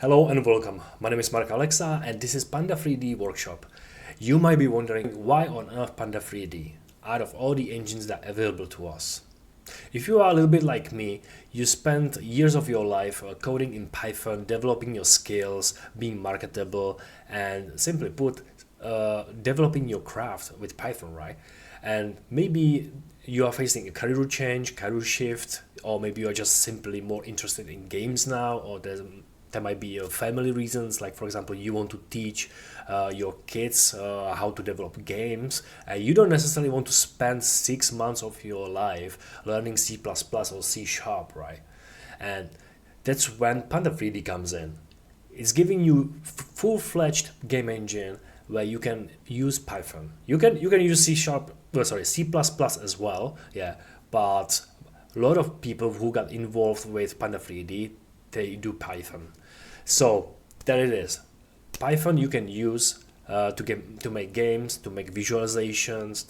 Hello and welcome. My name is Mark Alexa and this is Panda 3D Workshop. You might be wondering why on earth Panda 3D out of all the engines that are available to us. If you are a little bit like me, you spent years of your life coding in Python, developing your skills, being marketable, and simply put, developing your craft with Python, right? And maybe you are facing a career change, career shift, or maybe you're just simply more interested in games now, or there might be family reasons, like for example, you want to teach your kids how to develop games, and you don't necessarily want to spend 6 months of your life learning C++ or C Sharp, right? And that's when Panda 3D comes in. It's giving you full-fledged game engine where you can use Python. You can use C Sharp, C++ as well, yeah. But a lot of people who got involved with Panda 3D, they do Python. So there it is. Python you can use to make games, to make visualizations,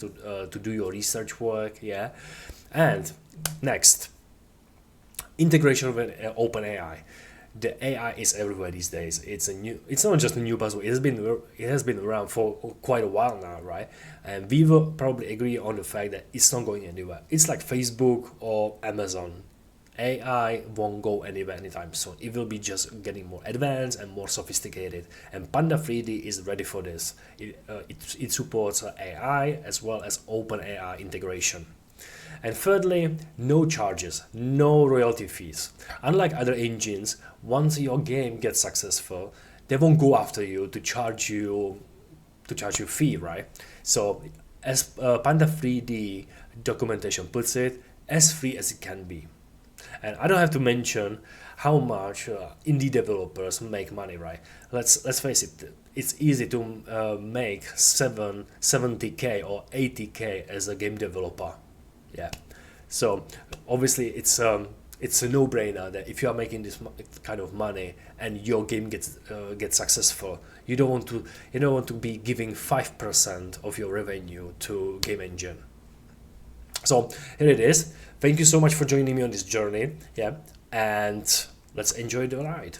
to do your research work, yeah. And next, integration with OpenAI. The AI is everywhere these days. It's not just a new buzzword. It has been around for quite a while now, right? And we will probably agree on the fact that it's not going anywhere. It's like Facebook or Amazon. AI won't go anywhere anytime soon. It will be just getting more advanced and more sophisticated. And Panda 3D is ready for this. It supports AI as well as OpenAI integration. And thirdly, no charges, no royalty fees. Unlike other engines, once your game gets successful, they won't go after you to charge you fee, right? So as Panda 3D documentation puts it, as free as it can be. And I don't have to mention how much indie developers make money, right? Let's face it, it's easy to make 70k or 80k as a game developer. Yeah. So obviously it's a no-brainer that if you are making this kind of money and your game gets successful, you don't want to be giving 5% of your revenue to game engine. So here it is. Thank you so much for joining me on this journey. Yeah, and let's enjoy the ride.